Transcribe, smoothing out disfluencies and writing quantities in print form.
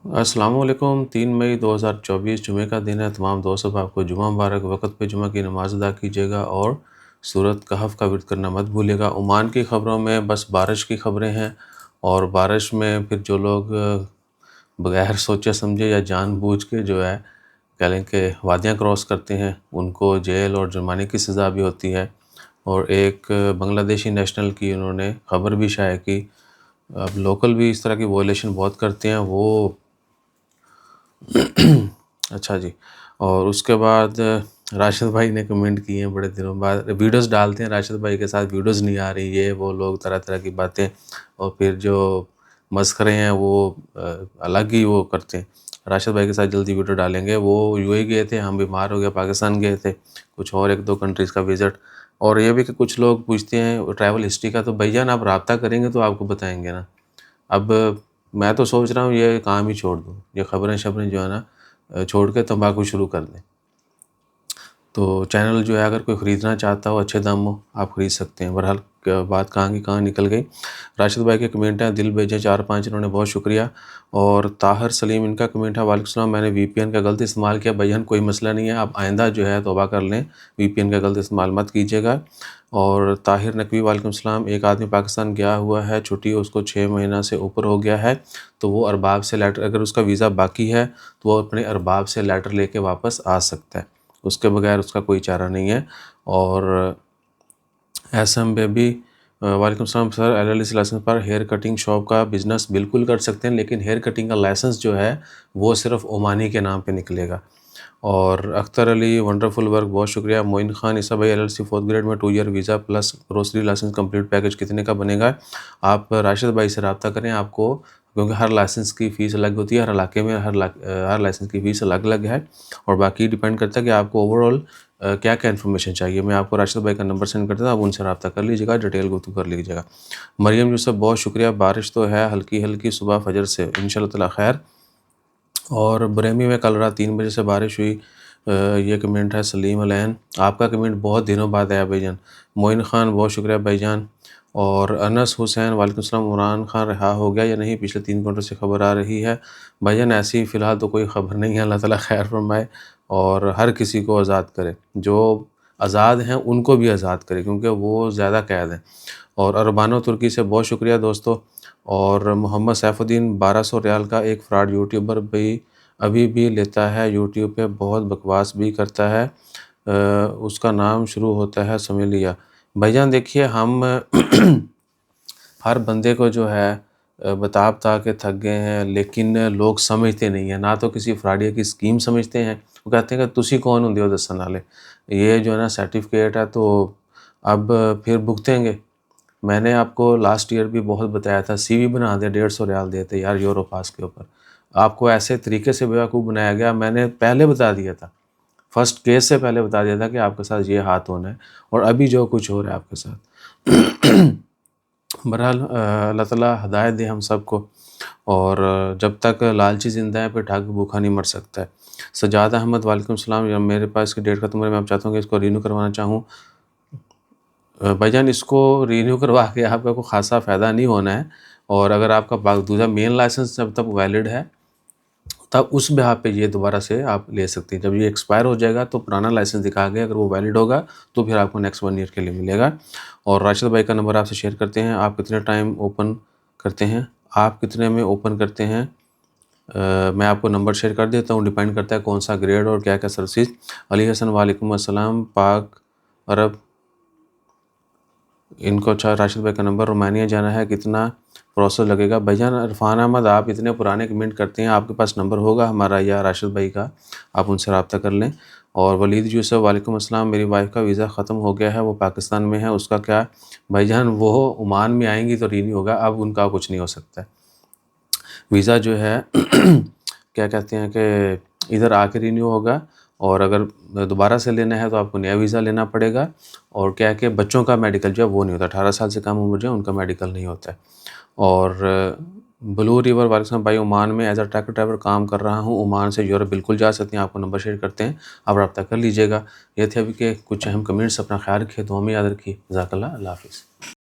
السلام علیکم۔ 3 مئی 2024 جمعہ کا دن ہے۔ تمام دوستوں کو آپ کو جمعہ مبارک۔ وقت پہ جمعہ کی نماز ادا کیجیے گا اور سورۃ کہف کا ورد کرنا مت بھولیے گا۔ عمان کی خبروں میں بس بارش کی خبریں ہیں، اور بارش میں پھر جو لوگ بغیر سوچے سمجھے یا جان بوجھ کے جو ہے کہہ لیں کہ وادیاں کراس کرتے ہیں، ان کو جیل اور جرمانے کی سزا بھی ہوتی ہے۔ اور ایک بنگلہ دیشی نیشنل کی انہوں نے خبر بھی شائع کی۔ اب لوکل بھی اس طرح کی وائلیشن بہت کرتے ہیں وہ اچھا جی۔ اور اس کے بعد راشد بھائی نے کمنٹ کیے ہیں بڑے دنوں بعد، ویڈیوز ڈالتے ہیں راشد بھائی کے ساتھ، ویڈیوز نہیں آ رہی، یہ وہ لوگ طرح طرح کی باتیں، اور پھر جو مسخرے ہیں وہ الگ ہی وہ کرتے ہیں۔ راشد بھائی کے ساتھ جلدی ویڈیو ڈالیں گے۔ وہ یو اے گئے تھے، ہم بیمار ہو گئے، پاکستان گئے تھے، کچھ اور 1-2 کنٹریز کا وزٹ۔ اور یہ بھی کہ کچھ لوگ پوچھتے ہیں ٹریول ہسٹری کا، تو بھائی جان آپ رابطہ کریں گے تو آپ کو بتائیں گے نا۔ اب میں تو سوچ رہا ہوں یہ کام ہی چھوڑ دوں، یہ خبریں جو ہے نا چھوڑ کے تمباکو شروع کر دیں۔ تو چینل جو ہے اگر کوئی خریدنا چاہتا ہو اچھے دام ہو، آپ خرید سکتے ہیں۔ بہرحال بات کہاں کی کہاں نکل گئی۔ راشد بھائی کے کمنٹ ہیں، دل بھیجے 4-5، انہوں نے بہت شکریہ۔ اور طاہر سلیم ان کا کمنٹ ہے، وعلیکم السلام، میں نے وی پی این کا غلط استعمال کیا۔ بھائیان کوئی مسئلہ نہیں ہے، آپ آئندہ جو ہے توبہ کر لیں، وی پی این کا غلط استعمال مت کیجیے گا۔ اور طاہر نقوی، وعلیکم السلام، ایک آدمی پاکستان گیا ہوا ہے، چھٹی اس کو 6 مہینہ سے اوپر ہو گیا ہے، تو وہ ارباب سے لیٹر، اگر اس کا ویزا باقی ہے تو وہ اپنے ارباب سے لیٹر لے کے واپس آ سکتا ہے، اس کے بغیر اس کا کوئی چارہ نہیں ہے۔ اور ایس ایم بیبی، وعلیکم السلام سر، ایل ایل سی لائسنس پر ہیئر کٹنگ شاپ کا بزنس بالکل کر سکتے ہیں، لیکن ہیئر کٹنگ کا لائسنس جو ہے وہ صرف عمانی کے نام پہ نکلے گا۔ اور اختر علی، ونڈرفل ورک، بہت شکریہ۔ معین خان عیسیٰ بھائی، L L C 4th grade میں 2 year visa plus grocery license complete package کتنے کا بنے گا؟ آپ راشد بھائی سے رابطہ کریں، آپ کو، کیونکہ ہر لائسنس کی فیس الگ ہوتی ہے، ہر علاقے میں ہر لائسنس کی فیس الگ الگ ہے، اور باقی ڈیپینڈ کرتا ہے کہ آپ کو اوور آل کیا کیا انفارمیشن چاہیے۔ میں آپ کو راشد بھائی کا نمبر سینڈ کرتا ہوں، آپ ان سے رابطہ کر لیجیے گا، ڈیٹیل گفتگو کر لیجیے گا۔ مریم یوسف، بہت شکریہ۔ بارش تو ہے ہلکی ہلکی صبح فجر سے، انشاءاللہ تعالی خیر۔ اور بریمی میں کل رات 3 بجے سے بارش ہوئی۔ یہ کمنٹ ہے سلیم علین، آپ کا کمنٹ بہت دنوں بعد آیا بھائی جان۔ معین خان، بہت شکریہ بھائی جان۔ اور انس حسین، وعلیکم السلام، عمران خان رہا ہو گیا یا نہیں؟ پچھلے 3 گھنٹوں سے خبر آ رہی ہے بھائی جان، ایسی فی الحال تو کوئی خبر نہیں ہے، اللہ تعالیٰ خیر فرمائے اور ہر کسی کو آزاد کرے، جو آزاد ہیں ان کو بھی آزاد کرے، کیونکہ وہ زیادہ قید ہیں۔ اور اربانو ترکی سے بہت شکریہ دوستو۔ اور محمد سیف الدین، 1200 ریال کا ایک فراڈ یوٹیوبر بھی ابھی بھی لیتا ہے، یوٹیوب پہ بہت بکواس بھی کرتا ہے، اس کا نام شروع ہوتا ہے سمجھ لیا۔ بھائی جان دیکھیے، ہم ہر بندے کو جو ہے بتا کے تھک گئے ہیں، لیکن لوگ سمجھتے نہیں ہیں، نہ تو کسی فراڈیا کی اسکیم سمجھتے ہیں، وہ کہتے ہیں کہ تسی کون ہوں دیو دسن والے، یہ جو ہے نا سرٹیفکیٹ ہے تو اب پھر بھگتیں گے۔ میں نے آپ کو لاسٹ ایئر بھی بہت بتایا تھا، سی وی بنا دے 150 ریال دیتے یار یورو پاس کے اوپر، آپ کو ایسے طریقے سے بیوقوف بنایا گیا، میں نے پہلے بتا دیا تھا، فرسٹ کیس سے پہلے بتا دیا تھا کہ آپ کے ساتھ یہ ہاتھ ہونا ہے، اور ابھی جو کچھ ہو رہا ہے آپ کے ساتھ۔ بہرحال اللہ تعالیٰ ہدایت دے ہم سب کو، اور جب تک لالچی زندہ ہے پہ ٹھگ بھوکا نہیں مر سکتا ہے۔ سجاد احمد، وعلیکم السلام، میرے پاس اس کی ڈیٹ ختم ہو رہی ہے، میں اب چاہتا ہوں کہ اس کو رینیو کروانا چاہوں۔ بھائی جان اس کو رینیو کروا کے آپ کا کوئی خاصا فائدہ نہیں ہونا ہے، اور اگر آپ کا دوسرا مین لائسنس جب تک ویلڈ ہے تب اس بہا پہ یہ دوبارہ سے آپ لے سکتے ہیں۔ جب یہ ایکسپائر ہو جائے گا تو پرانا لائسنس دکھا کے اگر وہ ویلڈ ہوگا تو پھر آپ کو نیکسٹ 1 ایئر کے لیے ملے گا۔ اور راشد بھائی کا نمبر آپ سے شیئر کرتے ہیں، آپ کتنے ٹائم اوپن کرتے ہیں، آپ کتنے میں اوپن کرتے ہیں، میں آپ کو نمبر شیئر کر دیتا ہوں، ڈیپینڈ کرتا ہے کون سا گریڈ اور کیا کیا سروسز۔ علی حسن، وعلیکم السلام، پاک عرب، ان کو اچھا راشد بھائی کا نمبر، رومانیہ جانا ہے، کتنا پروسیس لگے گا؟ بھائی جان عرفان احمد، آپ اتنے پرانے کمنٹ کرتے ہیں، آپ کے پاس نمبر ہوگا ہمارا یا راشد بھائی کا، آپ ان سے رابطہ کر لیں۔ اور ولید یوسف، وعلیکم السلام، میری وائف کا ویزا ختم ہو گیا ہے، وہ پاکستان میں ہے، اس کا کیا؟ بھائی جان وہ عمان میں آئیں گی تو رینیو ہوگا، اب ان کا کچھ نہیں ہو سکتا ہے، ویزا جو ہے کیا کہتے ہیں کہ ادھر آ کے رینیو ہوگا، اور اگر دوبارہ سے لینا ہے تو آپ کو نیا ویزا لینا پڑے گا۔ اور کیا کہ بچوں کا میڈیکل جو ہے وہ نہیں ہوتا، 18 سال سے کم عمر جو ہے ان کا میڈیکل نہیں ہوتا ہے۔ اور بلو ریور، وعلیکم السلام بھائی، عمان میں ایز اے ٹرک ڈرائیور کام کر رہا ہوں، عمان سے یورپ بالکل جا سکتے ہیں، آپ کو نمبر شیئر کرتے ہیں، آپ رابطہ کر لیجیے گا۔ یہ تھے ابھی کہ کچھ اہم کمنٹس، اپنا خیال رکھیے، دعا میں یاد رکھیے، جزاک اللہ، اللہ حافظ۔